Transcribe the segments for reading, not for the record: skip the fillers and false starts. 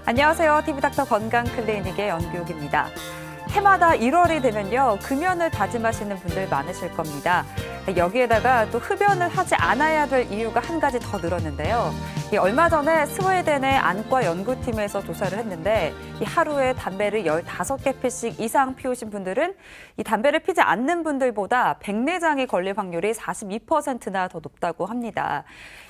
안녕하세요. TV닥터 건강클리닉의 연규옥입니다. 해마다 1월이 되면요, 금연을 다짐하시는 분들 많으실 겁니다. 여기에다가 또 흡연을 하지 않아야 될 이유가 한 가지 더 늘었는데요. 얼마 전에 스웨덴의 안과 연구팀에서 조사를 했는데 이 하루에 담배를 15개 피씩 이상 피우신 분들은 이 담배를 피지 않는 분들보다 백내장이 걸릴 확률이 42%나 더 높다고 합니다.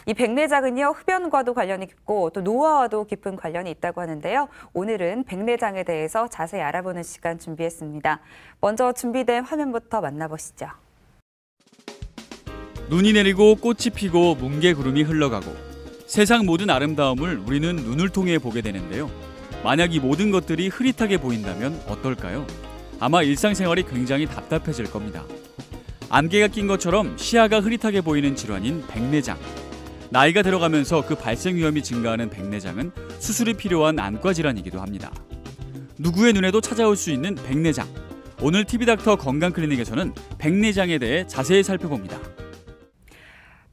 이 백내장은요, 흡연과도 관련이 깊고 또 노화와도 깊은 관련이 있다고 하는데요. 오늘은 백내장에 대해서 자세히 알아보는 시간 준비했습니다. 먼저 준비된 화면부터 만나보시죠. 눈이 내리고 꽃이 피고 뭉게구름이 흘러가고 세상 모든 아름다움을 우리는 눈을 통해 보게 되는데요. 만약 이 모든 것들이 흐릿하게 보인다면 어떨까요? 아마 일상생활이 굉장히 답답해질 겁니다. 안개가 낀 것처럼 시야가 흐릿하게 보이는 질환인 백내장. 나이가 들어가면서 그 발생 위험이 증가하는 백내장은 수술이 필요한 안과 질환이기도 합니다. 누구의 눈에도 찾아올 수 있는 백내장. 오늘 TV닥터 건강클리닉에서는 백내장에 대해 자세히 살펴봅니다.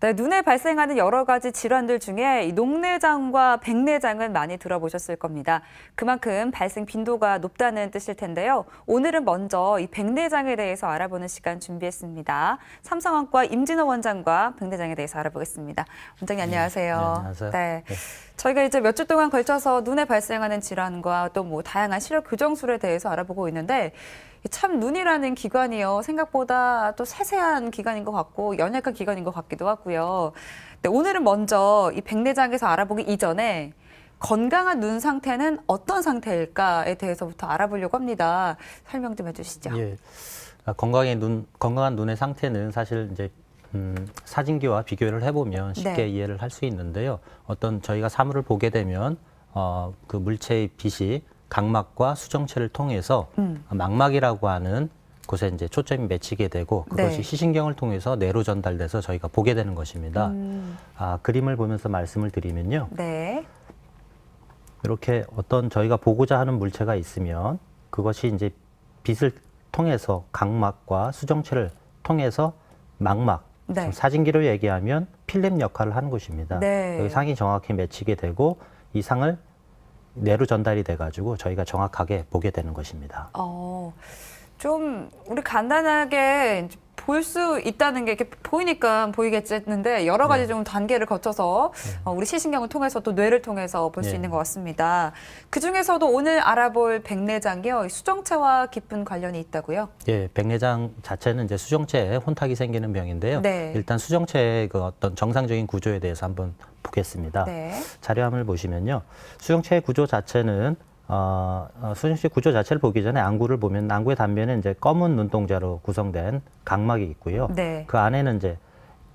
네, 눈에 발생하는 여러 가지 질환들 중에 이 녹내장과 백내장은 많이 들어보셨을 겁니다. 그만큼 발생 빈도가 높다는 뜻일 텐데요. 오늘은 먼저 이 백내장에 대해서 알아보는 시간 준비했습니다. 삼성안과 임진호 원장과 백내장에 대해서 알아보겠습니다. 원장님 안녕하세요. 네, 안녕하세요. 네. 저희가 이제 몇 주 동안 걸쳐서 눈에 발생하는 질환과 또 뭐 다양한 시력 교정술에 대해서 알아보고 있는데 참 눈이라는 기관이요. 생각보다 또 세세한 기관인 것 같고 연약한 기관인 것 같기도 하고요. 근데 오늘은 먼저 이 백내장에서 알아보기 이전에 건강한 눈 상태는 어떤 상태일까에 대해서부터 알아보려고 합니다. 설명 좀 해주시죠. 예. 건강한 눈의 상태는 사실 이제 사진기와 비교를 해보면 쉽게 네. 이해를 할 수 있는데요. 어떤 저희가 사물을 보게 되면 그 물체의 빛이 각막과 수정체를 통해서 망막이라고 하는 곳에 이제 초점이 맺히게 되고 그것이 네. 시신경을 통해서 뇌로 전달돼서 저희가 보게 되는 것입니다. 그림을 보면서 말씀을 드리면요. 네. 이렇게 어떤 저희가 보고자 하는 물체가 있으면 그것이 이제 빛을 통해서 각막과 수정체를 통해서 망막, 네. 사진기로 얘기하면 필름 역할을 하는 곳입니다. 네. 여기 상이 정확히 맺히게 되고 이 상을 뇌로 전달이 돼가지고 저희가 정확하게 보게 되는 것입니다. 좀 우리 간단하게 볼 수 있다는 게 이렇게 보이니까 보이겠지 했는데 여러 가지 네. 좀 단계를 거쳐서 우리 시신경을 통해서 또 뇌를 통해서 볼 수 네. 있는 것 같습니다. 그중에서도 오늘 알아볼 백내장이요. 수정체와 깊은 관련이 있다고요? 예, 백내장 자체는 이제 수정체에 혼탁이 생기는 병인데요. 네. 일단 수정체의 그 어떤 정상적인 구조에 대해서 한번 보겠습니다. 네. 자료함을 보시면요. 수정체의 구조 자체는 수정체 구조 자체를 보기 전에 안구를 보면 안구의 단면에 이제 검은 눈동자로 구성된 각막이 있고요. 네. 그 안에는 이제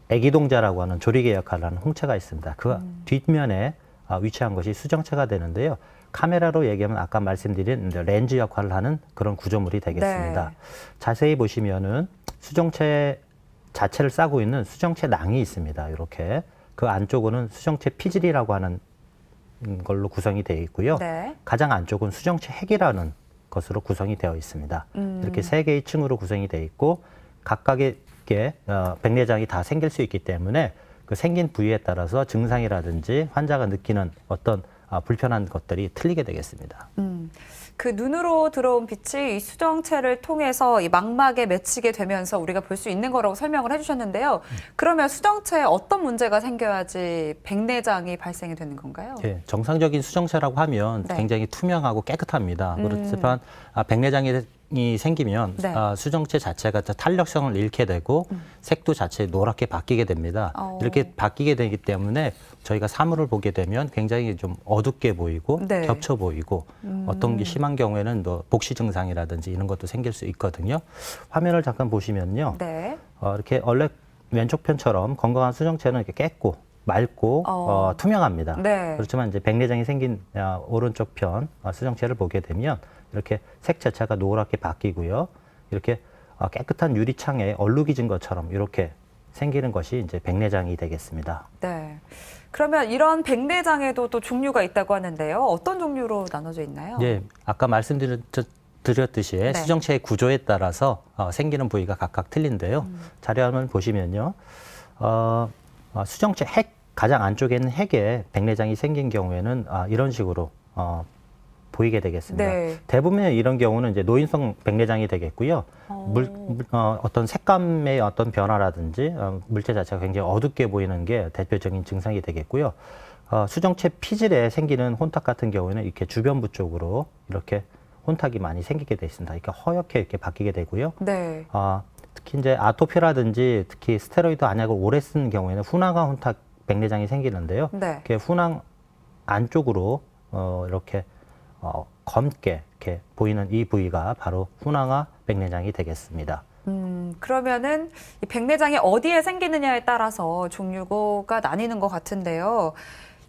애기동자라고 하는 조리개 역할을 하는 홍채가 있습니다. 그 뒷면에 위치한 것이 수정체가 되는데요. 카메라로 얘기하면 아까 말씀드린 이제 렌즈 역할을 하는 그런 구조물이 되겠습니다. 네. 자세히 보시면은 수정체 자체를 싸고 있는 수정체 낭이 있습니다. 이렇게 그 안쪽으로는 수정체 피질이라고 하는 걸로 구성이 되어 있고요. 네. 가장 안쪽은 수정체 핵이라는 것으로 구성이 되어 있습니다. 이렇게 세 개의 층으로 구성이 되어 있고 각각의 백내장이 다 생길 수 있기 때문에 그 생긴 부위에 따라서 증상이라든지 환자가 느끼는 어떤 불편한 것들이 틀리게 되겠습니다. 그 눈으로 들어온 빛이 이 수정체를 통해서 이 망막에 맺히게 되면서 우리가 볼 수 있는 거라고 설명을 해주셨는데요. 그러면 수정체에 어떤 문제가 생겨야지 백내장이 발생이 되는 건가요? 예, 정상적인 수정체라고 하면 네. 굉장히 투명하고 깨끗합니다. 그렇지만 백내장이 생기면 네. 수정체 자체가 탄력성을 잃게 되고 색도 자체 노랗게 바뀌게 됩니다. 이렇게 바뀌게 되기 때문에 저희가 사물을 보게 되면 굉장히 좀 어둡게 보이고 네. 겹쳐 보이고 어떤 게 심한 경우에는 또 복시 증상이라든지 이런 것도 생길 수 있거든요. 화면을 잠깐 보시면요. 네. 이렇게 원래 왼쪽 편처럼 건강한 수정체는 이렇게 깨끗고 맑고 투명합니다. 네. 그렇지만 이제 백내장이 생긴 오른쪽 편 수정체를 보게 되면 이렇게 색 자체가 노랗게 바뀌고요. 이렇게 깨끗한 유리창에 얼룩이 진 것처럼 이렇게 생기는 것이 이제 백내장이 되겠습니다. 네. 그러면 이런 백내장에도 또 종류가 있다고 하는데요. 어떤 종류로 나눠져 있나요? 예, 아까 말씀드렸듯이 네. 수정체의 구조에 따라서 생기는 부위가 각각 틀린데요. 자료화면 보시면요. 수정체 핵 가장 안쪽에 있는 핵에 백내장이 생긴 경우에는 이런 식으로 보이게 되겠습니다. 네. 대부분의 이런 경우는 이제 노인성 백내장이 되겠고요. 어떤 색감의 어떤 변화라든지 물체 자체가 굉장히 어둡게 보이는 게 대표적인 증상이 되겠고요. 수정체 피질에 생기는 혼탁 같은 경우에는 이렇게 주변부 쪽으로 이렇게 혼탁이 많이 생기게 돼 있습니다. 그러니까 허옇게 이렇게 바뀌게 되고요. 네. 특히 이제 아토피라든지 특히 스테로이드 안약을 오래 쓰는 경우에는 훈황화 혼탁 백내장이 생기는데요. 네. 이렇게 훈황 안쪽으로 이렇게 검게 이렇게 보이는 이 부위가 바로 훈황화 백내장이 되겠습니다. 그러면은 이 백내장이 어디에 생기느냐에 따라서 종류가 나뉘는 것 같은데요.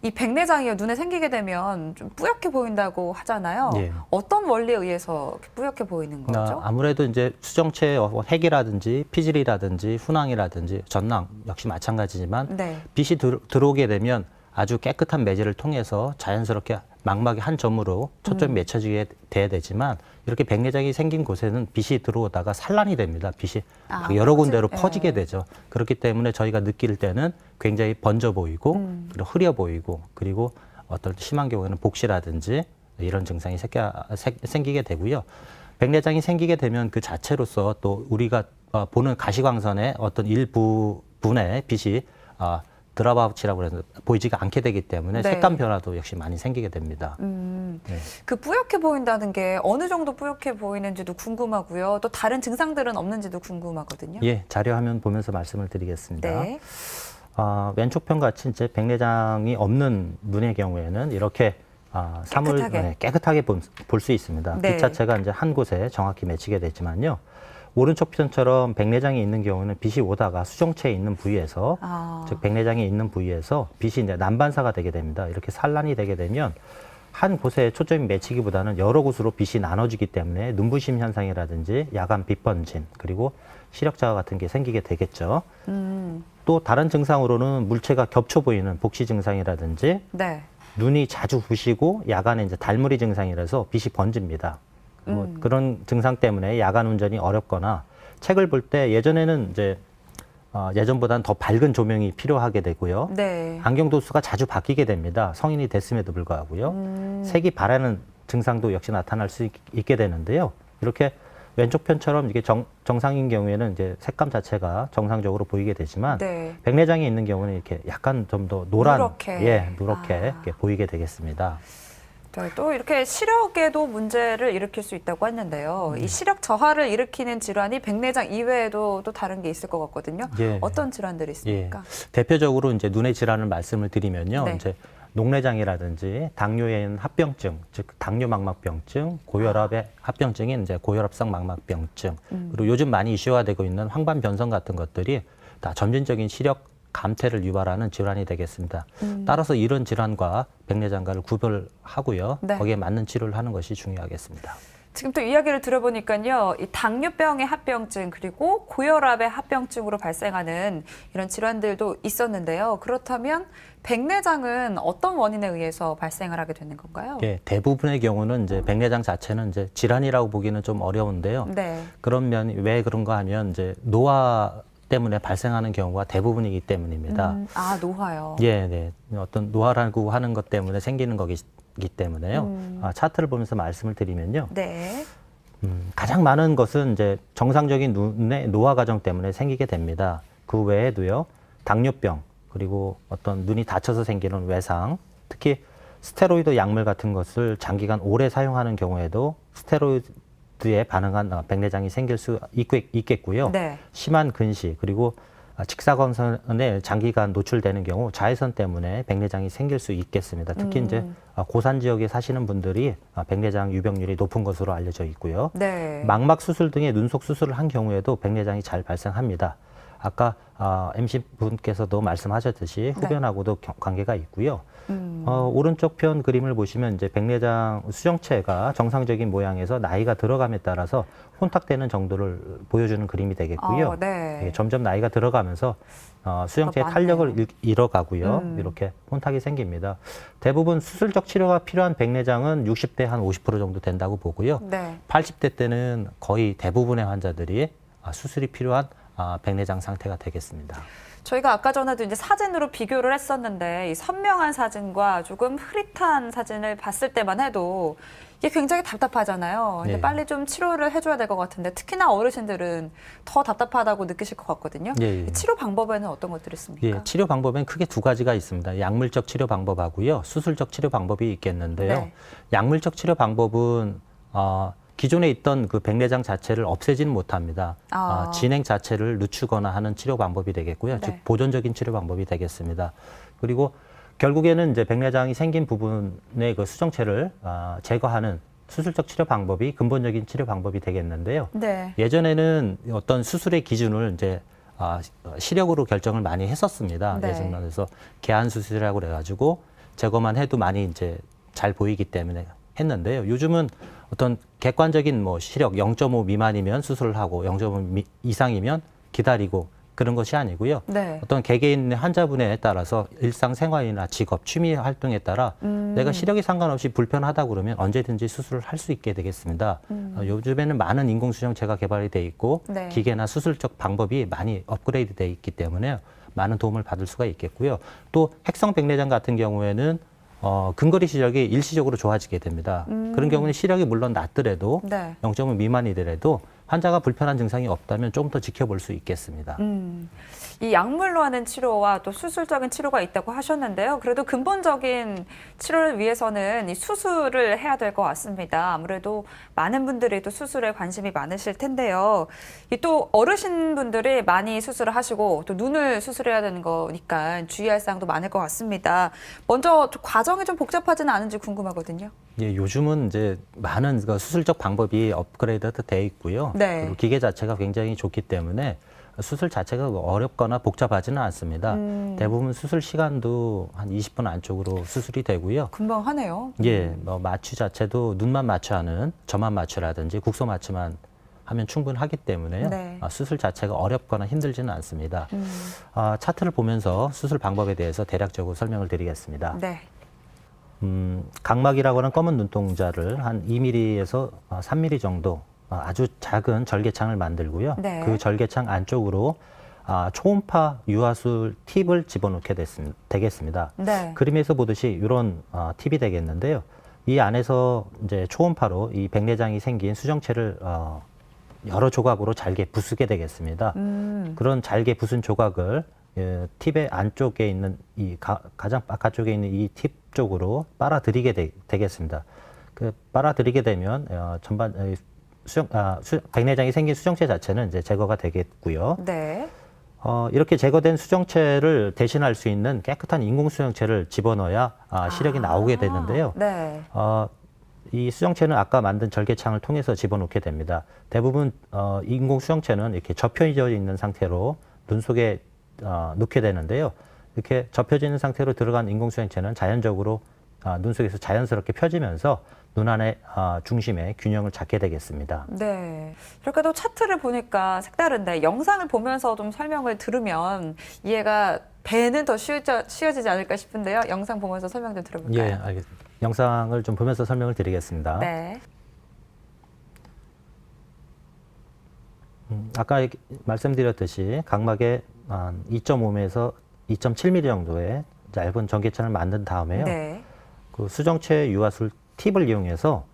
이 백내장이 눈에 생기게 되면 좀 뿌옇게 보인다고 하잖아요. 예. 어떤 원리에 의해서 이렇게 뿌옇게 보이는 거죠? 아무래도 이제 수정체 핵이라든지 피질이라든지 훈황이라든지 전낭 역시 마찬가지지만 네. 빛이 들어오게 되면 아주 깨끗한 매질을 통해서 자연스럽게 망막의 한 점으로 초점이 맺혀지게 돼야 되지만 이렇게 백내장이 생긴 곳에는 빛이 들어오다가 산란이 됩니다. 빛이 막 여러 군데로 퍼지게 되죠. 그렇기 때문에 저희가 느낄 때는 굉장히 번져 보이고 그리고 흐려 보이고 그리고 어떤 심한 경우에는 복시라든지 이런 증상이 생기게 되고요. 백내장이 생기게 되면 그 자체로서 또 우리가 보는 가시광선의 어떤 일부분의 빛이 드랍아웃이라고 해서 보이지가 않게 되기 때문에 네. 색감 변화도 역시 많이 생기게 됩니다. 네. 그 뿌옇게 보인다는 게 어느 정도 뿌옇게 보이는지도 궁금하고요. 또 다른 증상들은 없는지도 궁금하거든요. 예, 자료 화면 보면서 말씀을 드리겠습니다. 네. 왼쪽 편 같이 이제 백내장이 없는 눈의 경우에는 이렇게 사물 깨끗하게 볼 수 있습니다. 네. 빛 자체가 이제 한 곳에 정확히 맺히게 되지만요. 오른쪽 편처럼 백내장이 있는 경우는 빛이 오다가 수정체에 있는 부위에서 즉 백내장이 있는 부위에서 빛이 이제 난반사가 되게 됩니다. 이렇게 산란이 되게 되면 한 곳에 초점이 맺히기보다는 여러 곳으로 빛이 나눠지기 때문에 눈부심 현상이라든지 야간 빛 번짐 그리고 시력자가 같은 게 생기게 되겠죠. 또 다른 증상으로는 물체가 겹쳐 보이는 복시 증상이라든지 네. 눈이 자주 부시고 야간에 이제 달무리 증상이라서 빛이 번집니다. 그런 증상 때문에 야간 운전이 어렵거나 책을 볼 때 예전에는 이제 예전보다는 더 밝은 조명이 필요하게 되고요. 네. 안경 도수가 자주 바뀌게 됩니다. 성인이 됐음에도 불구하고요. 색이 바라는 증상도 역시 나타날 수 있게 되는데요. 이렇게 왼쪽 편처럼 이게 정상인 경우에는 이제 색감 자체가 정상적으로 보이게 되지만 네. 백내장이 있는 경우는 이렇게 약간 좀 더 노란, 누렇게. 누렇게 이렇게 보이게 되겠습니다. 네, 또 이렇게 시력에도 문제를 일으킬 수 있다고 했는데요. 이 시력 저하를 일으키는 질환이 백내장 이외에도 또 다른 게 있을 것 같거든요. 예. 어떤 질환들이 있습니까? 대표적으로 이제 눈의 질환을 말씀을 드리면요. 네. 이제 녹내장이라든지 당뇨엔 합병증, 즉 당뇨망막병증, 고혈압의 합병증인 이제 고혈압성 망막병증, 그리고 요즘 많이 이슈화되고 있는 황반변성 같은 것들이 다 점진적인 시력 감퇴를 유발하는 질환이 되겠습니다. 따라서 이런 질환과 백내장과를 구별하고요. 네. 거기에 맞는 치료를 하는 것이 중요하겠습니다. 지금 또 이야기를 들어보니까요, 이 당뇨병의 합병증 그리고 고혈압의 합병증으로 발생하는 이런 질환들도 있었는데요. 그렇다면 백내장은 어떤 원인에 의해서 발생을 하게 되는 건가요? 예, 대부분의 경우는 이제 백내장 자체는 이제 질환이라고 보기는 좀 어려운데요. 네. 그런 면이 왜 그런가 하면 이제 노화 때문에 발생하는 경우가 대부분이기 때문입니다. 노화요. 예, 네. 어떤 노화라고 하는 것 때문에 생기는 거기 때문에요. 차트를 보면서 말씀을 드리면요. 네. 가장 많은 것은 이제 정상적인 눈의 노화 과정 때문에 생기게 됩니다. 그 외에도요, 당뇨병, 그리고 어떤 눈이 다쳐서 생기는 외상, 특히 스테로이드 약물 같은 것을 장기간 오래 사용하는 경우에도 스테로이드에 반응한 백내장이 생길 수 있겠고요. 네. 심한 근시, 그리고 직사광선에 장기간 노출되는 경우 자외선 때문에 백내장이 생길 수 있겠습니다. 특히 이제 고산 지역에 사시는 분들이 백내장 유병률이 높은 것으로 알려져 있고요. 네. 망막 수술 등의 눈속 수술을 한 경우에도 백내장이 잘 발생합니다. 아까 MC 분께서도 말씀하셨듯이 흡연하고도 관계가 있고요. 오른쪽 편 그림을 보시면 이제 백내장 수정체가 정상적인 모양에서 나이가 들어감에 따라서 혼탁되는 정도를 보여주는 그림이 되겠고요. 네. 예, 점점 나이가 들어가면서 수정체의 탄력을 잃어가고요. 이렇게 혼탁이 생깁니다. 대부분 수술적 치료가 필요한 백내장은 60대 한 50% 정도 된다고 보고요. 네. 80대 때는 거의 대부분의 환자들이 수술이 필요한 백내장 상태가 되겠습니다. 저희가 아까 전에도 이제 사진으로 비교를 했었는데 이 선명한 사진과 조금 흐릿한 사진을 봤을 때만 해도 이게 굉장히 답답하잖아요. 근데 네. 빨리 좀 치료를 해줘야 될 것 같은데 특히나 어르신들은 더 답답하다고 느끼실 것 같거든요. 예, 예. 치료 방법에는 어떤 것들이 있습니까? 예, 치료 방법은 크게 두 가지가 있습니다. 약물적 치료 방법하고요, 수술적 치료 방법이 있겠는데요. 네. 약물적 치료 방법은 기존에 있던 그 백내장 자체를 없애지는 못합니다. 진행 자체를 늦추거나 하는 치료 방법이 되겠고요. 네. 즉 보존적인 치료 방법이 되겠습니다. 그리고 결국에는 이제 백내장이 생긴 부분의 그 수정체를 제거하는 수술적 치료 방법이 근본적인 치료 방법이 되겠는데요. 네. 예전에는 어떤 수술의 기준을 이제 시력으로 결정을 많이 했었습니다. 네. 그래서 개안 수술이라고 그래가지고 제거만 해도 많이 이제 잘 보이기 때문에 했는데요. 요즘은 어떤 객관적인 뭐 시력 0.5 미만이면 수술을 하고 0.5 이상이면 기다리고 그런 것이 아니고요. 네. 어떤 개개인의 환자분에 따라서 일상생활이나 직업, 취미 활동에 따라 내가 시력이 상관없이 불편하다고 그러면 언제든지 수술을 할 수 있게 되겠습니다. 요즘에는 많은 인공수정체가 개발이 돼 있고 네. 기계나 수술적 방법이 많이 업그레이드 돼 있기 때문에 많은 도움을 받을 수가 있겠고요. 또 핵성 백내장 같은 경우에는 근거리 시력이 일시적으로 좋아지게 됩니다. 그런 경우는 시력이 물론 낮더라도 네. 0.5 미만이더라도 환자가 불편한 증상이 없다면 좀 더 지켜볼 수 있겠습니다. 이 약물로 하는 치료와 또 수술적인 치료가 있다고 하셨는데요. 그래도 근본적인 치료를 위해서는 이 수술을 해야 될 것 같습니다. 아무래도 많은 분들이 또 수술에 관심이 많으실 텐데요. 이 또 어르신분들이 많이 수술을 하시고 또 눈을 수술해야 되는 거니까 주의할 사항도 많을 것 같습니다. 먼저 과정이 좀 복잡하지는 않은지 궁금하거든요. 예, 요즘은 이제 많은 그 수술적 방법이 업그레이드 돼 있고요. 네. 그리고 기계 자체가 굉장히 좋기 때문에 수술 자체가 어렵거나 복잡하지는 않습니다. 대부분 수술 시간도 한 20분 안쪽으로 수술이 되고요. 금방 하네요. 예, 뭐 마취 자체도 눈만 마취하는 점만 마취라든지 국소 마취만 하면 충분하기 때문에요. 네. 수술 자체가 어렵거나 힘들지는 않습니다. 차트를 보면서 수술 방법에 대해서 대략적으로 설명을 드리겠습니다. 네. 각막이라고 하는 검은 눈동자를 한 2mm에서 3mm 정도 아주 작은 절개창을 만들고요. 네. 그 절개창 안쪽으로 초음파 유화술 팁을 집어넣게 되겠습니다. 네. 그림에서 보듯이 이런 팁이 되겠는데요. 이 안에서 이제 초음파로 이 백내장이 생긴 수정체를 여러 조각으로 잘게 부수게 되겠습니다. 그런 잘게 부순 조각을 팁의 안쪽에 있는 이 가장 바깥쪽에 있는 이 팁 쪽으로 빨아들이게 되겠습니다. 그 빨아들이게 되면 전반 백내장이 생긴 수정체 자체는 이제 제거가 되겠고요. 네. 이렇게 제거된 수정체를 대신할 수 있는 깨끗한 인공수정체를 집어넣어야 시력이 나오게 되는데요. 네. 이 수정체는 아까 만든 절개창을 통해서 집어넣게 됩니다. 대부분 인공수정체는 이렇게 접혀져 있는 상태로 눈 속에 넣게 되는데요. 이렇게 접혀져 있는 상태로 들어간 인공수정체는 자연적으로 눈 속에서 자연스럽게 펴지면서 눈 안의 중심에 균형을 잡게 되겠습니다. 네. 이렇게 또 차트를 보니까 색다른데 영상을 보면서 좀 설명을 들으면 이해가 배는 더 쉬워지지 않을까 싶은데요. 영상 보면서 설명 좀 들어볼까요? 예, 알겠습니다. 영상을 좀 보면서 설명을 드리겠습니다. 네. 아까 말씀드렸듯이 각막에 2.5mm에서 2.7mm 정도의 얇은 전개창을 만든 다음에요. 네. 그 수정체 유화술 팁을 이용해서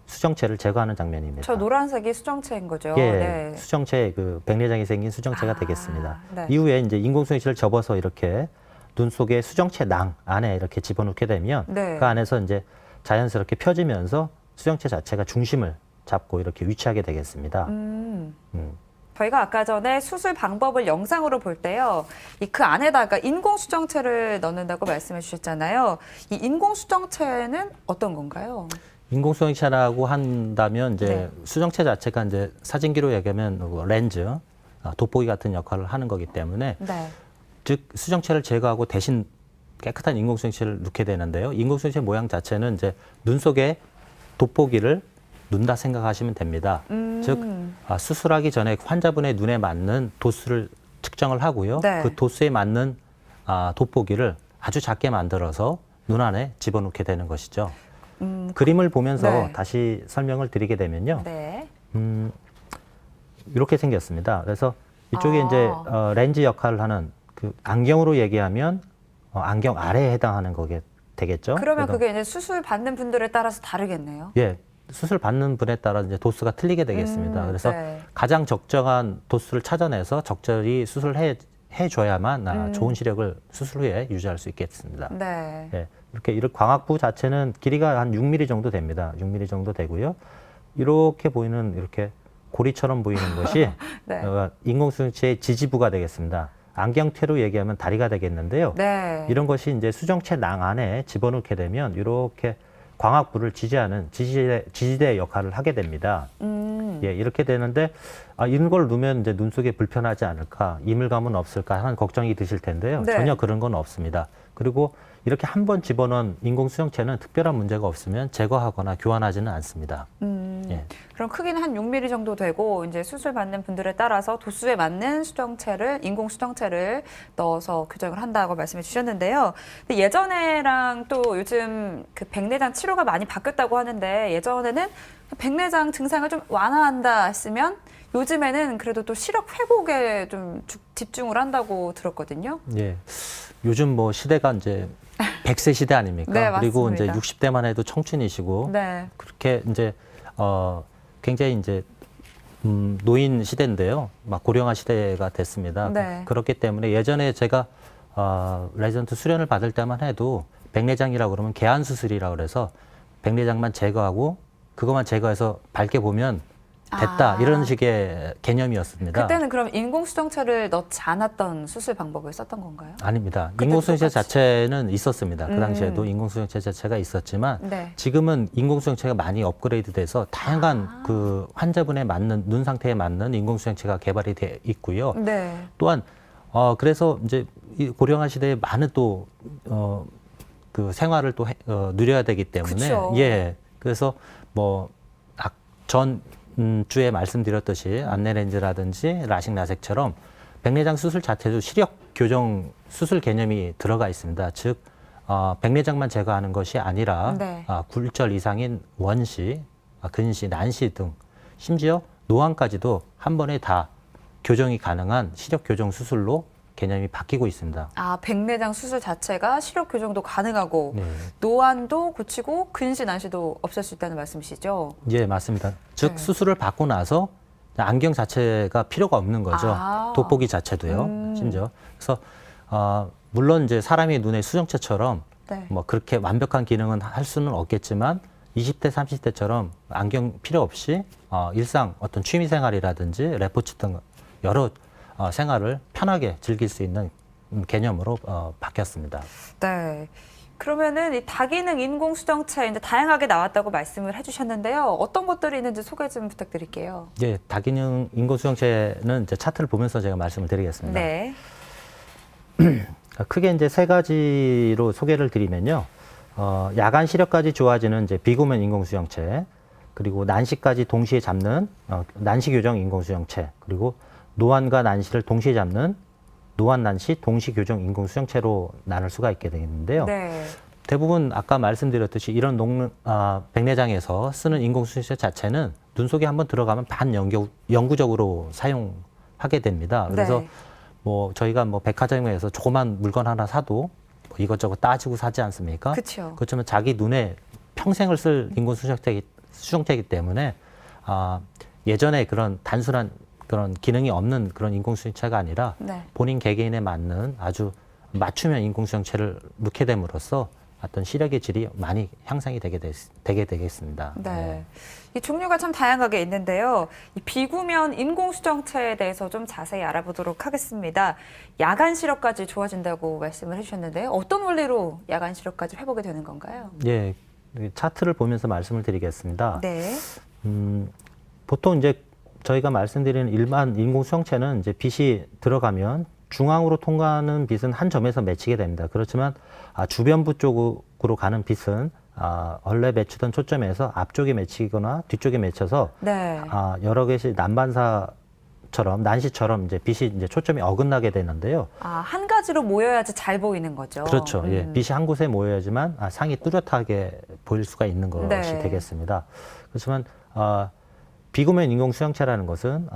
수정체를 제거하는 장면입니다. 저 노란색이 수정체인 거죠. 예, 네. 수정체 그 백내장이 생긴 수정체가 되겠습니다. 네. 이후에 이제 인공수정체를 접어서 이렇게 눈 속에 수정체 낭 안에 이렇게 집어넣게 되면 네. 그 안에서 이제 자연스럽게 펴지면서 수정체 자체가 중심을 잡고 이렇게 위치하게 되겠습니다. 저희가 아까 전에 수술 방법을 영상으로 볼 때요. 그 안에다가 인공 수정체를 넣는다고 말씀해 주셨잖아요. 이 인공 수정체는 어떤 건가요? 인공수정체라고 한다면 이제 네. 수정체 자체가 이제 사진기로 얘기하면 렌즈, 돋보기 같은 역할을 하는 거기 때문에 네. 즉 수정체를 제거하고 대신 깨끗한 인공수정체를 넣게 되는데요. 인공수정체 모양 자체는 이제 눈 속에 돋보기를 넣는다 생각하시면 됩니다. 즉 수술하기 전에 환자분의 눈에 맞는 도수를 측정을 하고요. 네. 그 도수에 맞는 돋보기를 아주 작게 만들어서 눈 안에 집어넣게 되는 것이죠. 그림을 보면서 네. 다시 설명을 드리게 되면요. 네. 이렇게 생겼습니다. 그래서 이쪽에 이제 렌즈 역할을 하는 그 안경으로 얘기하면 안경 아래에 해당하는 거게 되겠죠. 그러면 그래서 그게 이제 수술 받는 분들에 따라서 다르겠네요. 예, 수술 받는 분에 따라 이제 도수가 틀리게 되겠습니다. 그래서 네. 가장 적정한 도수를 찾아내서 적절히 수술을 해줘야만 좋은 시력을 수술 후에 유지할 수 있겠습니다. 네. 예, 이렇게 광학부 자체는 길이가 한 6mm 정도 됩니다. 6mm 정도 되고요. 이렇게 보이는 이렇게 고리처럼 보이는 것이 네. 인공수정체의 지지부가 되겠습니다. 안경테로 얘기하면 다리가 되겠는데요. 네. 이런 것이 이제 수정체 낭 안에 집어넣게 되면 이렇게 광학부를 지지하는 지지대 역할을 하게 됩니다. 예, 이렇게 되는데 이런 걸 누면 이제 눈 속에 불편하지 않을까, 이물감은 없을까 하는 걱정이 드실 텐데요. 네. 전혀 그런 건 없습니다. 그리고 이렇게 한 번 집어넣은 인공수정체는 특별한 문제가 없으면 제거하거나 교환하지는 않습니다. 예. 그럼 크기는 한 6mm 정도 되고 이제 수술 받는 분들에 따라서 도수에 맞는 수정체를 인공 수정체를 넣어서 교정을 한다고 말씀해 주셨는데요. 근데 예전에랑 또 요즘 그 백내장 치료가 많이 바뀌었다고 하는데 예전에는 백내장 증상을 좀 완화한다 했으면 요즘에는 그래도 또 시력 회복에 좀 집중을 한다고 들었거든요. 예. 요즘 뭐 시대가 이제 100세 시대 아닙니까? 네, 그리고 이제 맞습니다. 60대만 해도 청춘이시고 네. 그렇게 이제 굉장히 이제 노인 시대인데요. 막 고령화 시대가 됐습니다. 네. 그렇기 때문에 예전에 제가 레지던트 수련을 받을 때만 해도 백내장이라고 그러면 개안 수술이라고 그래서 백내장만 제거하고 그것만 제거해서 밝게 보면 됐다 이런 식의 개념이었습니다. 그때는 그럼 인공 수정체를 넣지 않았던 수술 방법을 썼던 건가요? 아닙니다. 그때도 인공수정체 똑같이? 자체는 있었습니다. 그 당시에도 인공수정체 자체가 있었지만 네. 지금은 인공수정체가 많이 업그레이드돼서 다양한 그 환자분에 맞는 눈 상태에 맞는 인공수정체가 개발이 돼 있고요. 네. 또한 그래서 이제 이 고령화 시대에 많은 또 그 생활을 또 누려야 되기 때문에 그쵸. 예 그래서 뭐 전 주에 말씀드렸듯이 안내렌즈라든지 라식 라섹처럼 백내장 수술 자체도 시력 교정 수술 개념이 들어가 있습니다. 즉 백내장만 제거하는 것이 아니라 네. 굴절 이상인 원시, 근시, 난시 등 심지어 노안까지도 한 번에 다 교정이 가능한 시력 교정 수술로 개념이 바뀌고 있습니다. 백내장 수술 자체가 시력 교정도 가능하고 네. 노안도 고치고 근시 난시도 없앨 수 있다는 말씀이시죠? 예, 맞습니다. 즉 네. 수술을 받고 나서 안경 자체가 필요가 없는 거죠. 돋보기 자체도요. 심지어. 그래서 물론 이제 사람의 눈의 수정체처럼 네. 뭐 그렇게 완벽한 기능은 할 수는 없겠지만 20대, 30대처럼 안경 필요 없이 일상 어떤 취미 생활이라든지 레포츠 등 여러 생활을 편하게 즐길 수 있는 개념으로 바뀌었습니다. 네. 그러면은 이 다기능 인공 수정체 이제 다양하게 나왔다고 말씀을 해주셨는데요. 어떤 것들이 있는지 소개 좀 부탁드릴게요. 예, 다기능 인공수정체는 이제 차트를 보면서 제가 말씀을 드리겠습니다. 네. 크게 이제 세 가지로 소개를 드리면요. 야간 시력까지 좋아지는 이제 비구면 인공수정체, 그리고 난시까지 동시에 잡는 난시 교정 인공수정체, 그리고 노안과 난시를 동시에 잡는 노안 난시 동시 교정 인공수정체로 나눌 수가 있게 되겠는데요. 네. 대부분 아까 말씀드렸듯이 이런 백내장에서 쓰는 인공수정체 자체는 눈 속에 한번 들어가면 영구적으로 사용하게 됩니다. 그래서 네. 뭐 저희가 뭐 백화점에서 조그만 물건 하나 사도 뭐 이것저것 따지고 사지 않습니까? 그렇죠. 그렇지만 자기 눈에 평생을 쓸 인공수정체이기 때문에 예전에 그런 단순한 그런 기능이 없는 그런 인공수정체가 아니라 네. 본인 개개인에 맞는 아주 맞춤형 인공수정체를 넣게 됨으로써 어떤 시력의 질이 많이 향상이 되게 되겠습니다. 네. 이 종류가 참 다양하게 있는데요. 이 비구면 인공수정체에 대해서 좀 자세히 알아보도록 하겠습니다. 야간 시력까지 좋아진다고 말씀을 해주셨는데요. 어떤 원리로 야간 시력까지 회복이 되는 건가요? 예, 차트를 보면서 말씀을 드리겠습니다. 네. 보통 이제 저희가 말씀드리는 일반 인공수정체는 이제 빛이 들어가면 중앙으로 통과하는 빛은 한 점에서 맺히게 됩니다. 그렇지만 주변부 쪽으로 가는 빛은 원래 맺히던 초점에서 앞쪽에 맺히거나 뒤쪽에 맺혀서 네. 여러 개의 난시처럼 이제 빛이 이제 초점이 어긋나게 되는데요. 한 가지로 모여야지 잘 보이는 거죠. 그렇죠. 예, 빛이 한 곳에 모여야지만 상이 뚜렷하게 보일 수가 있는 것이 네. 되겠습니다. 그렇지만 비구면 인공수정체라는 것은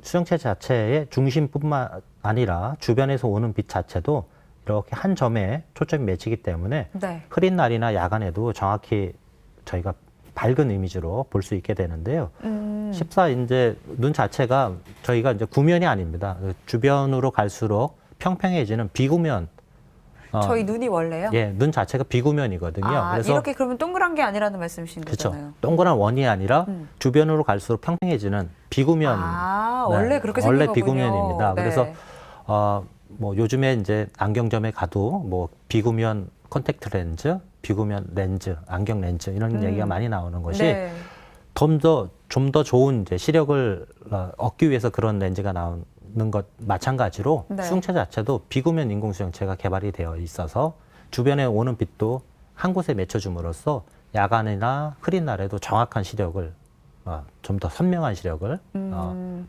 수정체 자체의 중심뿐만 아니라 주변에서 오는 빛 자체도 이렇게 한 점에 초점이 맺히기 때문에 네. 흐린 날이나 야간에도 정확히 저희가 밝은 이미지로 볼 수 있게 되는데요. 쉽사 이제 눈 자체가 저희가 이제 구면이 아닙니다. 주변으로 갈수록 평평해지는 비구면. 저희 눈이 원래요? 예, 눈 자체가 비구면이거든요. 아, 그래서 이렇게 그러면 동그란 게 아니라는 말씀이신 그렇죠. 거잖아요. 동그란 원이 아니라 주변으로 갈수록 평평해지는 비구면. 아, 네, 원래 그렇게 생긴 원래 거군요. 비구면입니다. 네. 그래서 뭐 요즘에 이제 안경점에 가도 뭐 비구면 콘택트 렌즈, 비구면 렌즈, 안경 렌즈 이런 얘기가 많이 나오는 것이 네. 좀 더 좋은 이제 시력을 얻기 위해서 그런 렌즈가 나오는 것 마찬가지로 네. 수정체 자체도 비구면 인공수정체가 개발이 되어 있어서 주변에 오는 빛도 한 곳에 맺혀줌으로써 야간이나 흐린 날에도 정확한 시력을 좀 더 선명한 시력을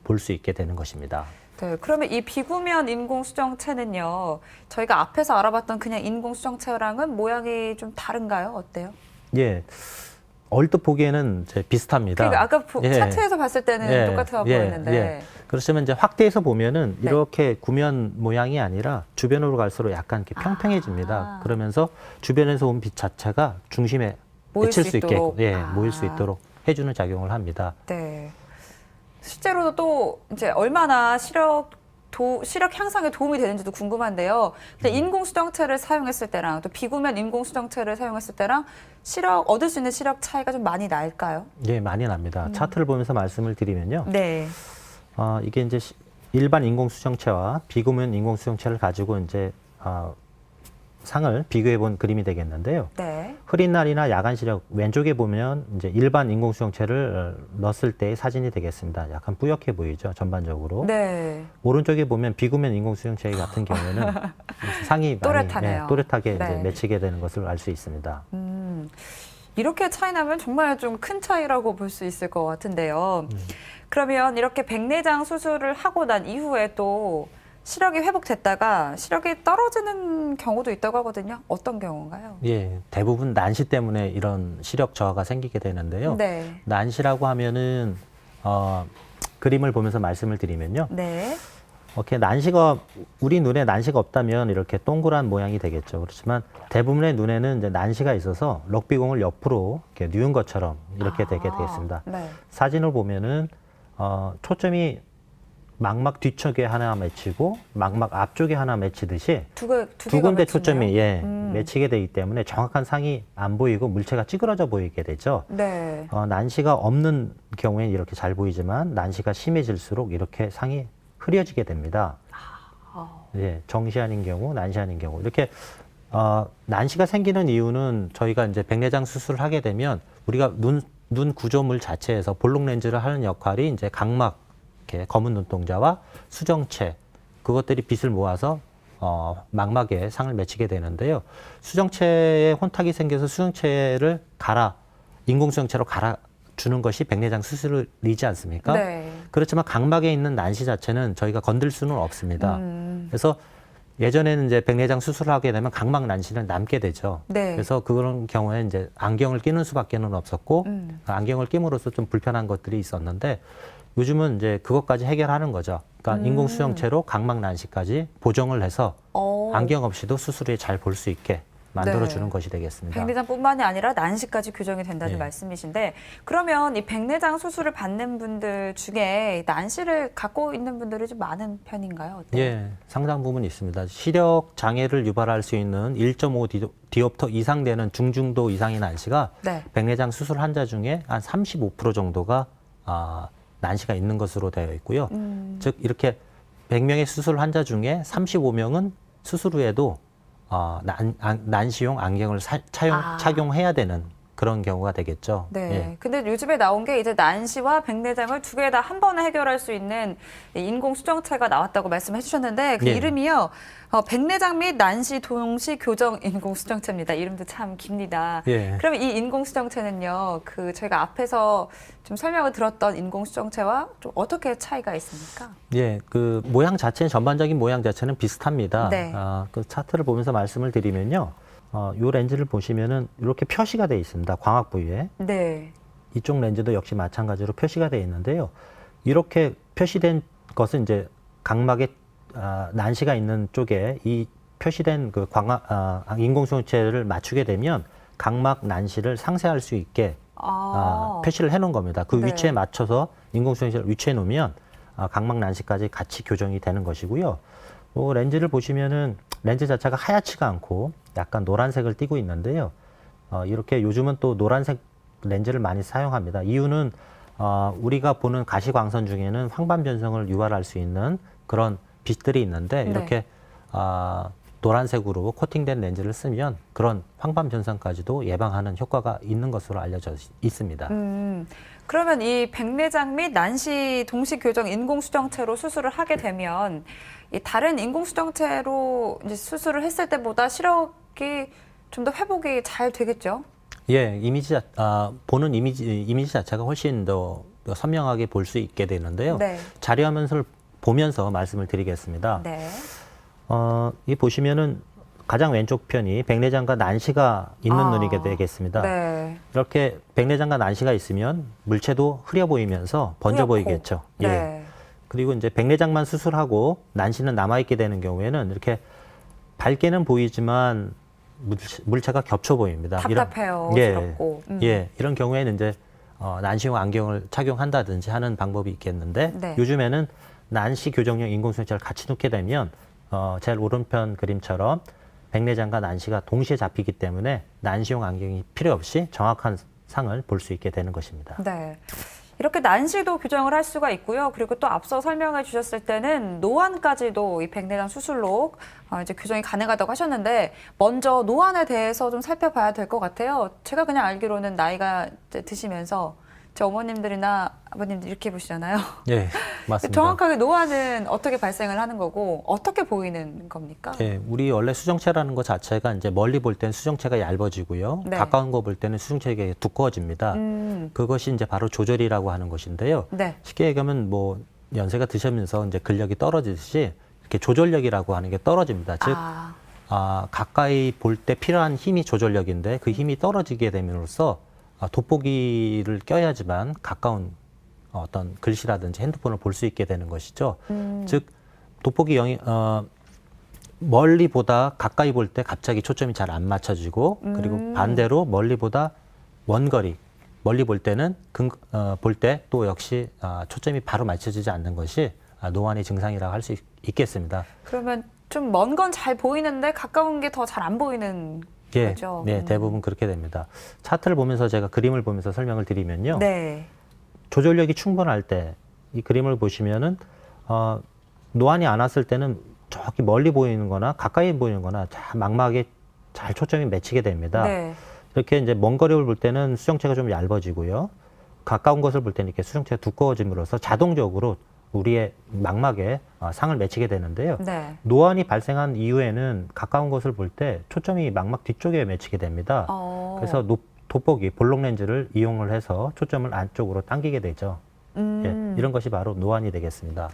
볼 수 있게 되는 것입니다. 네, 그러면 이 비구면 인공수정체는요, 저희가 앞에서 알아봤던 그냥 인공수정체랑은 모양이 좀 다른가요? 어때요? 예, 얼뜻 보기에는 이제 비슷합니다. 그러니까 아까 예. 차트에서 봤을 때는 예, 똑같아 예, 보였는데. 예. 그렇지만 이제 확대해서 보면은 네. 이렇게 구면 모양이 아니라 주변으로 갈수록 약간 이렇게 평평해집니다. 아. 그러면서 주변에서 온 빛 자체가 중심에 모일 맺힐 수 수 있게 있도록. 모일 수 있도록 해주는 작용을 합니다. 네. 실제로도 또 이제 얼마나 시력 향상에 도움이 되는지도 궁금한데요. 근데 인공수정체를 사용했을 때랑 또 비구면 인공수정체를 사용했을 때랑 얻을 수 있는 시력 차이가 좀 많이 날까요? 예, 많이 납니다. 차트를 보면서 말씀을 드리면요. 네. 이게 이제 일반 인공수정체와 비구면 인공수정체를 가지고 이제 상을 비교해 본 그림이 되겠는데요. 네. 흐린 날이나 야간 시력 왼쪽에 보면 이제 일반 인공수정체를 넣었을 때의 사진이 되겠습니다. 약간 뿌옇게 보이죠, 전반적으로. 네. 오른쪽에 보면 비구면 인공수정체 같은 경우에는 상이 또렷하네요. 또렷하게 네. 이제 맺히게 되는 것을 알 수 있습니다. 이렇게 차이 나면 정말 좀 큰 차이라고 볼 수 있을 것 같은데요. 그러면 이렇게 백내장 수술을 하고 난 이후에 또 시력이 회복됐다가 시력이 떨어지는 경우도 있다고 하거든요. 어떤 경우인가요? 예, 대부분 난시 때문에 이런 시력 저하가 생기게 되는데요. 네. 난시라고 하면은 그림을 보면서 말씀을 드리면요. 네. 이렇게 우리 눈에 난시가 없다면 이렇게 동그란 모양이 되겠죠. 그렇지만 대부분의 눈에는 이제 난시가 있어서 럭비공을 옆으로 이렇게 뉘은 것처럼 이렇게 되게 되겠습니다. 네. 사진을 보면은 초점이 망막 뒤쪽에 하나 맺히고 망막 앞쪽에 하나 맺히듯이 두 두 군데 개가 초점이 맺히네요. 맺히게 되기 때문에 정확한 상이 안 보이고 물체가 찌그러져 보이게 되죠. 네. 난시가 없는 경우에는 이렇게 잘 보이지만 난시가 심해질수록 이렇게 상이 흐려지게 됩니다. 예, 정시 아닌 경우, 난시 아닌 경우 이렇게 난시가 생기는 이유는 저희가 이제 백내장 수술을 하게 되면 우리가 눈 구조물 자체에서 볼록 렌즈를 하는 역할이 이제 각막, 이렇게 검은 눈동자와 수정체 그것들이 빛을 모아서 망막에 상을 맺히게 되는데요. 수정체에 혼탁이 생겨서 수정체를 인공수정체로 갈아주는 것이 백내장 수술이지 않습니까? 네. 그렇지만 각막에 있는 난시 자체는 저희가 건들 수는 없습니다. 그래서 예전에는 이제 백내장 수술을 하게 되면 각막 난시는 남게 되죠. 네. 그래서 그런 경우에 이제 안경을 끼는 수밖에는 없었고 안경을 끼므로써 좀 불편한 것들이 있었는데 요즘은 이제 그것까지 해결하는 거죠. 그러니까 인공수정체로 각막 난시까지 보정을 해서 안경 없이도 수술이 잘 볼 수 있게 만들어주는 네. 것이 되겠습니다. 백내장뿐만이 아니라 난시까지 교정이 된다는 네. 말씀이신데 그러면 이 백내장 수술을 받는 분들 중에 난시를 갖고 있는 분들이 좀 많은 편인가요? 어때요? 예, 상당 부분 있습니다. 시력 장애를 유발할 수 있는 1.5 디옵터 이상 되는 중증도 이상의 난시가 네. 백내장 수술 환자 중에 한 35% 정도가 난시가 있는 것으로 되어 있고요. 즉 이렇게 100명의 수술 환자 중에 35명은 수술 후에도 난시용 안경을 착용해야 되는 그런 경우가 되겠죠. 네. 예. 근데 요즘에 나온 게 이제 난시와 백내장을 두 개 다 한 번에 해결할 수 있는 인공수정체가 나왔다고 말씀해 주셨는데 그 예. 이름이요. 백내장 및 난시 동시 교정 인공수정체입니다. 이름도 참 깁니다. 예. 그러면 이 인공수정체는요. 저희가 앞에서 좀 설명을 들었던 인공수정체와 좀 어떻게 차이가 있습니까? 예, 전반적인 모양 자체는 비슷합니다. 네. 그 차트를 보면서 말씀을 드리면요. 이 렌즈를 보시면은 이렇게 표시가 되어 있습니다. 광학 부위에. 네. 이쪽 렌즈도 역시 마찬가지로 표시가 되어 있는데요. 이렇게 표시된 것은 이제 각막에 난시가 있는 쪽에 이 표시된 그 인공수정체를 맞추게 되면 각막 난시를 상쇄할 수 있게 표시를 해놓은 겁니다. 그 네. 위치에 맞춰서 인공수정체를 위치해 놓으면 각막 난시까지 같이 교정이 되는 것이고요. 렌즈를 보시면은 렌즈 자체가 하얗지가 않고 약간 노란색을 띠고 있는데요. 이렇게 요즘은 또 노란색 렌즈를 많이 사용합니다. 이유는 우리가 보는 가시광선 중에는 황반 변성을 유발할 수 있는 그런 빛들이 있는데 이렇게 노란색으로 코팅된 렌즈를 쓰면 그런 황반 변성까지도 예방하는 효과가 있는 것으로 알려져 있습니다. 그러면 이 백내장 및 난시 동시 교정 인공수정체로 수술을 하게 되면 이 다른 인공수정체로 이제 수술을 했을 때보다 시력이 좀 더 회복이 잘 되겠죠? 예, 보는 이미지 자체가 훨씬 더 선명하게 볼 수 있게 되는데요. 네. 자료화면을 보면서 말씀을 드리겠습니다. 네. 이 보시면은 가장 왼쪽 편이 백내장과 난시가 있는 눈이게 되겠습니다. 네. 이렇게 백내장과 난시가 있으면 물체도 흐려 보이면서 번져 흐옇고. 보이겠죠. 네. 예. 그리고 이제 백내장만 수술하고 난시는 남아있게 되는 경우에는 이렇게 밝게는 보이지만 물체가 겹쳐 보입니다. 답답해요. 예, 어지럽고. 예, 이런 경우에는 이제 난시용 안경을 착용한다든지 하는 방법이 있겠는데 네. 요즘에는 난시 교정용 인공수정체를 같이 놓게 되면 제일 오른편 그림처럼 백내장과 난시가 동시에 잡히기 때문에 난시용 안경이 필요 없이 정확한 상을 볼 수 있게 되는 것입니다. 네. 이렇게 난시도 교정을 할 수가 있고요. 그리고 또 앞서 설명해 주셨을 때는 노안까지도 이 백내장 수술로 이제 교정이 가능하다고 하셨는데 먼저 노안에 대해서 좀 살펴봐야 될 것 같아요. 제가 그냥 알기로는 나이가 이제 드시면서 제 어머님들이나 아버님들 이렇게 보시잖아요. 예, 맞습니다. 정확하게 노안은 어떻게 발생을 하는 거고 어떻게 보이는 겁니까? 예, 우리 원래 수정체라는 것 자체가 이제 멀리 볼 때는 수정체가 얇아지고요. 네. 가까운 거 볼 때는 수정체가 두꺼워집니다. 그것이 이제 바로 조절이라고 하는 것인데요. 네. 쉽게 얘기하면 뭐 연세가 드시면서 이제 근력이 떨어지듯이 이렇게 조절력이라고 하는 게 떨어집니다. 즉, 가까이 볼 때 필요한 힘이 조절력인데 그 힘이 떨어지게 됨으로써 돋보기를 껴야지만 가까운 어떤 글씨라든지 핸드폰을 볼 수 있게 되는 것이죠. 즉 돋보기 멀리보다 가까이 볼 때 갑자기 초점이 잘 안 맞춰지고 그리고 반대로 멀리보다 원거리 멀리 볼 때는 볼 때 또 역시 초점이 바로 맞춰지지 않는 것이 노안의 증상이라고 할 수 있겠습니다. 그러면 좀 먼 건 잘 보이는데 가까운 게 더 잘 안 보이는 예, 거죠? 네, 대부분 그렇게 됩니다. 차트를 보면서 제가 그림을 보면서 설명을 드리면요. 네. 조절력이 충분할 때 이 그림을 보시면은 노안이 안 왔을 때는 저기 멀리 보이는 거나 가까이 보이는 거나 망막에 잘 초점이 맺히게 됩니다. 네. 이렇게 이제 먼 거리를 볼 때는 수정체가 좀 얇아지고요. 가까운 것을 볼 때는 이렇게 수정체가 두꺼워짐으로써 자동적으로 우리의 망막에 상을 맺히게 되는데요. 네. 노안이 발생한 이후에는 가까운 것을 볼 때 초점이 망막 뒤쪽에 맺히게 됩니다. 그래서 돋보기, 볼록 렌즈를 이용을 해서 초점을 안쪽으로 당기게 되죠. 예, 이런 것이 바로 노안이 되겠습니다.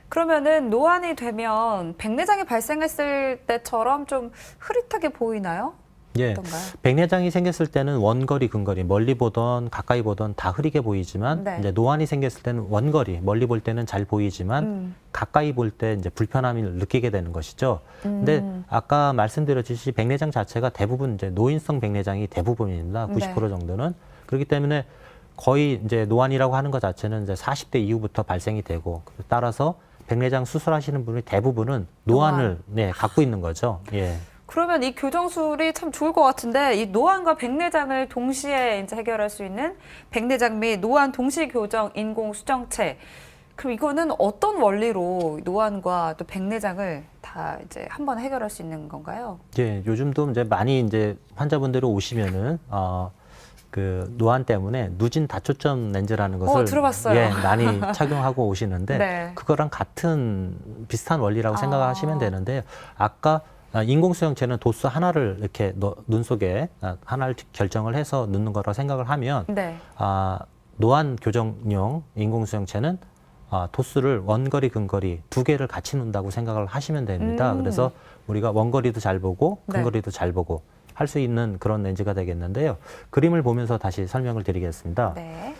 그러면은 노안이 되면 백내장이 발생했을 때처럼 좀 흐릿하게 보이나요? 예, 어떤가요? 백내장이 생겼을 때는 원거리, 근거리, 멀리 보던 가까이 보던 다 흐리게 보이지만 네. 이제 노안이 생겼을 때는 원거리, 멀리 볼 때는 잘 보이지만 가까이 볼 때 이제 불편함을 느끼게 되는 것이죠. 근데 아까 말씀드렸듯이 백내장 자체가 대부분 이제 노인성 백내장이 대부분입니다. 90% 정도는. 그렇기 때문에 거의 이제 노안이라고 하는 것 자체는 이제 40대 이후부터 발생이 되고 따라서 백내장 수술하시는 분이 대부분은 노안을 갖고 있는 거죠. 예. 그러면 이 교정술이 참 좋을 것 같은데 이 노안과 백내장을 동시에 이제 해결할 수 있는 백내장 및 노안 동시 교정 인공 수정체. 그럼 이거는 어떤 원리로 노안과 또 백내장을 다 이제 한번 해결할 수 있는 건가요? 예, 요즘도 이제 많이 이제 환자분들이 오시면은 그 노안 때문에 누진 다초점 렌즈라는 것을 들어봤어요. 예, 많이 착용하고 오시는데 네. 그거랑 같은 비슷한 원리라고 생각하시면 되는데요. 아까 인공수정체는 도수 하나를 이렇게 눈 속에 하나를 결정을 해서 넣는 거라고 생각을 하면 네. 노안 교정용 인공수정체는 도수를 원거리, 근거리 두 개를 같이 넣는다고 생각을 하시면 됩니다. 그래서 우리가 원거리도 잘 보고 근거리도 잘 보고 할 수 있는 그런 렌즈가 되겠는데요. 그림을 보면서 다시 설명을 드리겠습니다. 네.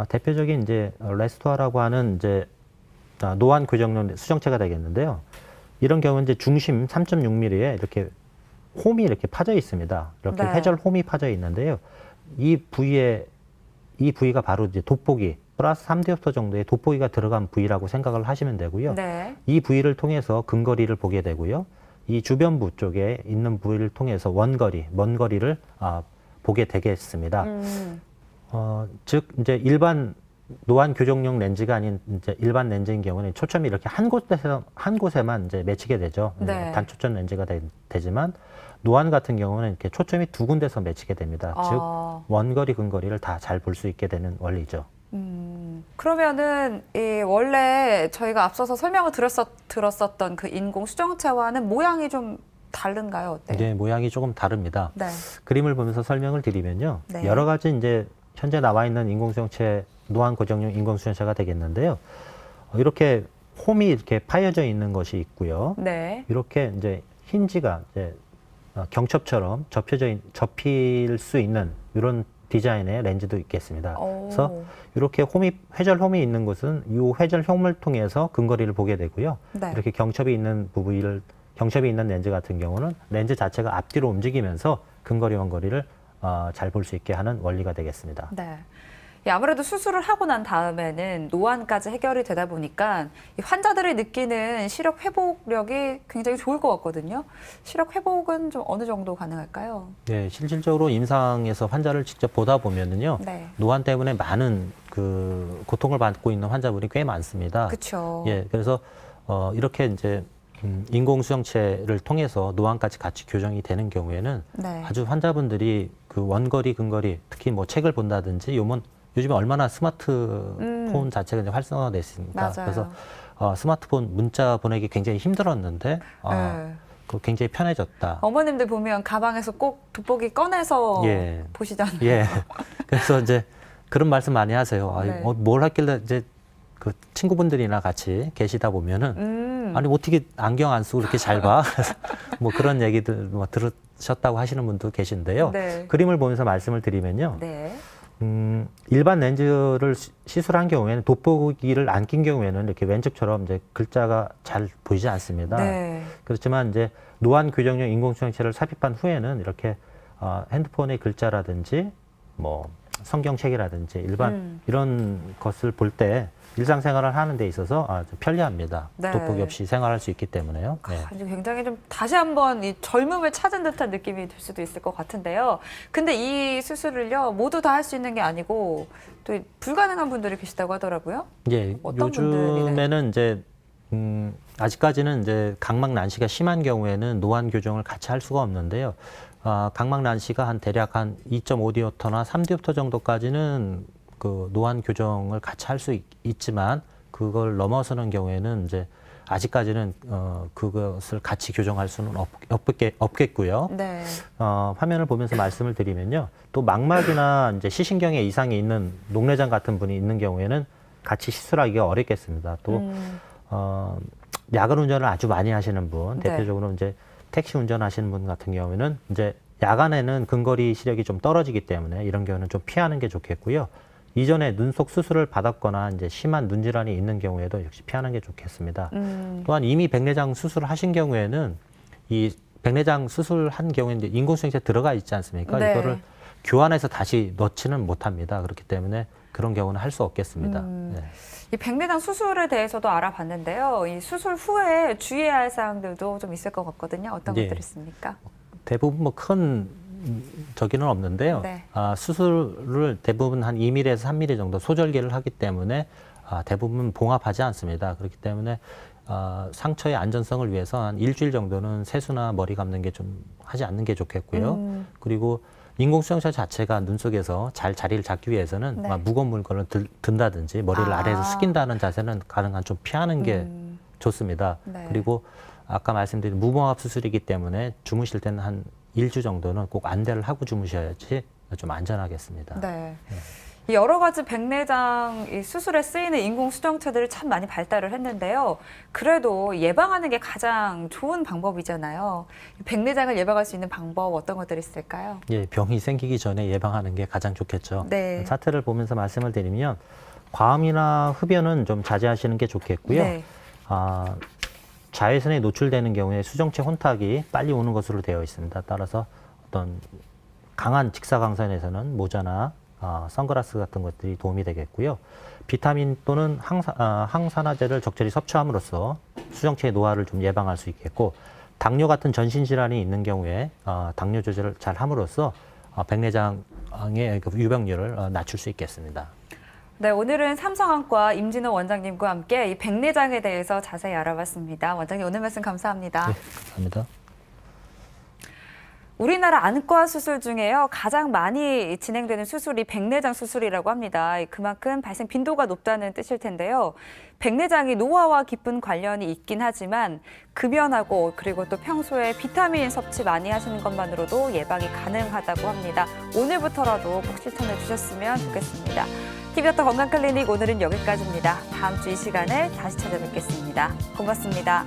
대표적인 이제 레스토아라고 하는 이제 노안 교정용 수정체가 되겠는데요. 이런 경우는 이제 중심 3.6mm에 이렇게 홈이 이렇게 파져 있습니다. 이렇게 네. 회절 홈이 파져 있는데요. 이 부위가 바로 이제 돋보기 플러스 3디옵터 정도의 돋보기가 들어간 부위라고 생각을 하시면 되고요. 네. 이 부위를 통해서 근거리를 보게 되고요. 이 주변부 쪽에 있는 부위를 통해서 원거리, 먼 거리를 보게 되겠습니다. 즉 이제 일반 노안 교정용 렌즈가 아닌 이제 일반 렌즈인 경우는 초점이 이렇게 한 곳에만 이제 맺히게 되죠. 네. 단초점 렌즈가 되지만 노안 같은 경우는 이렇게 초점이 두 군데서 맺히게 됩니다. 즉 원거리, 근거리를 다 잘 볼 수 있게 되는 원리죠. 그러면은 원래 저희가 앞서서 설명을 들었었던 그 인공 수정체와는 모양이 좀 다른가요? 어때요? 네, 모양이 조금 다릅니다. 네. 그림을 보면서 설명을 드리면요. 네. 여러 가지 이제 현재 나와 있는 인공수정체, 노안 고정용 인공수정체가 되겠는데요. 이렇게 홈이 이렇게 파여져 있는 것이 있고요. 네. 이렇게 이제 힌지가 이제 경첩처럼 접힐 수 있는 이런 디자인의 렌즈도 있겠습니다. 그래서 이렇게 회절 홈이 있는 곳은 이 회절 홈을 통해서 근거리를 보게 되고요. 네. 이렇게 경첩이 있는 렌즈 같은 경우는 렌즈 자체가 앞뒤로 움직이면서 근거리, 원거리를 잘 볼 수 있게 하는 원리가 되겠습니다. 네. 아무래도 수술을 하고 난 다음에는 노안까지 해결이 되다 보니까 이 환자들이 느끼는 시력 회복력이 굉장히 좋을 것 같거든요. 시력 회복은 좀 어느 정도 가능할까요? 네, 실질적으로 임상에서 환자를 직접 보다 보면은요, 네. 노안 때문에 많은 그 고통을 받고 있는 환자분이 꽤 많습니다. 그렇죠. 예, 그래서 이렇게 이제 인공수정체를 통해서 노안까지 같이 교정이 되는 경우에는 네. 아주 환자분들이 그 원거리, 근거리, 특히 뭐 책을 본다든지 요즘에 얼마나 스마트폰 자체가 이제 활성화됐습니까? 맞아요. 그래서 스마트폰 문자 보내기 굉장히 힘들었는데 네. 그 굉장히 편해졌다. 어머님들 보면 가방에서 꼭 돋보기 꺼내서 예. 보시잖아요. 예. 그래서 이제 그런 말씀 많이 하세요. 네. 뭘 했길래 이제 그 친구분들이나 같이 계시다 보면은 아니 어떻게 안경 안 쓰고 이렇게 잘 봐? 뭐 그런 얘기들 뭐 들으셨다고 하시는 분도 계신데요. 네. 그림을 보면서 말씀을 드리면요. 네. 일반 렌즈를 시술한 경우에는 돋보기를 안 낀 경우에는 이렇게 왼쪽처럼 이제 글자가 잘 보이지 않습니다. 네. 그렇지만 이제 노안 교정용 인공수정체를 삽입한 후에는 이렇게 핸드폰의 글자라든지 뭐 성경책이라든지 일반 이런 것을 볼 때 일상생활을 하는 데 있어서 아주 편리합니다. 네. 돋보기 없이 생활할 수 있기 때문에요. 네. 굉장히 좀 다시 한번 이 젊음을 찾은 듯한 느낌이 들 수도 있을 것 같은데요. 근데 이 수술을요 모두 다 할 수 있는 게 아니고 또 불가능한 분들이 계시다고 하더라고요. 예, 어떤 요즘에는 이제 아직까지는 이제 각막 난시가 심한 경우에는 노안 교정을 같이 할 수가 없는데요. 각막 난시가 대략 한 2.5디옵터나 3디옵터 정도까지는 그 노안 교정을 같이 할 수 있지만 그걸 넘어서는 경우에는 이제 아직까지는 그것을 같이 교정할 수는 없겠고요. 네. 화면을 보면서 말씀을 드리면요. 또 망막이나 이제 시신경에 이상이 있는 녹내장 같은 분이 있는 경우에는 같이 시술하기가 어렵겠습니다. 또 야간 운전을 아주 많이 하시는 분, 네. 대표적으로 이제 택시 운전하시는 분 같은 경우에는 이제 야간에는 근거리 시력이 좀 떨어지기 때문에 이런 경우는 좀 피하는 게 좋겠고요. 이전에 눈속 수술을 받았거나 이제 심한 눈 질환이 있는 경우에도 역시 피하는 게 좋겠습니다. 또한 이미 백내장 수술을 하신 경우에는 이 백내장 수술한 경우에 이제 인공수정체 들어가 있지 않습니까? 네. 이거를 교환해서 다시 넣지는 못합니다. 그렇기 때문에 그런 경우는 할 수 없겠습니다. 네. 이 백내장 수술에 대해서도 알아봤는데요. 이 수술 후에 주의해야 할 사항들도 좀 있을 것 같거든요. 어떤 예. 것들이 있습니까? 대부분 뭐 큰 저기는 없는데요. 네. 수술을 대부분 한 2mm에서 3mm 정도 소절개를 하기 때문에 대부분 봉합하지 않습니다. 그렇기 때문에 상처의 안전성을 위해서 한 일주일 정도는 세수나 머리 감는 게 좀 하지 않는 게 좋겠고요. 그리고 인공수정체 자체가 눈 속에서 잘 자리를 잡기 위해서는 네. 무거운 물건을 든다든지 머리를 아래에서 숙인다는 자세는 가능한 좀 피하는 게 좋습니다. 네. 그리고 아까 말씀드린 무봉합 수술이기 때문에 주무실 때는 한 1주 정도는 꼭 안대를 하고 주무셔야지 좀 안전하겠습니다. 네. 여러 가지 백내장 이 수술에 쓰이는 인공 수정체들이 참 많이 발달을 했는데요. 그래도 예방하는 게 가장 좋은 방법이잖아요. 백내장을 예방할 수 있는 방법 어떤 것들이 있을까요? 예, 병이 생기기 전에 예방하는 게 가장 좋겠죠. 네. 차트를 보면서 말씀을 드리면 과음이나 흡연은 좀 자제하시는 게 좋겠고요. 네. 자외선에 노출되는 경우에 수정체 혼탁이 빨리 오는 것으로 되어 있습니다. 따라서 어떤 강한 직사광선에서는 모자나 선글라스 같은 것들이 도움이 되겠고요. 비타민 또는 항산화제를 적절히 섭취함으로써 수정체의 노화를 좀 예방할 수 있겠고, 당뇨 같은 전신 질환이 있는 경우에 당뇨 조절을 잘 함으로써 백내장의 그 유병률을 낮출 수 있겠습니다. 네, 오늘은 삼성안과 임진호 원장님과 함께 이 백내장에 대해서 자세히 알아봤습니다. 원장님 오늘 말씀 감사합니다. 네, 감사합니다. 우리나라 안과 수술 중에요 가장 많이 진행되는 수술이 백내장 수술이라고 합니다. 그만큼 발생 빈도가 높다는 뜻일 텐데요. 백내장이 노화와 깊은 관련이 있긴 하지만 금연하고 그리고 또 평소에 비타민 섭취 많이 하시는 것만으로도 예방이 가능하다고 합니다. 오늘부터라도 꼭 실천해 주셨으면 좋겠습니다. TV부터 건강클리닉 오늘은 여기까지입니다. 다음 주 이 시간에 다시 찾아뵙겠습니다. 고맙습니다.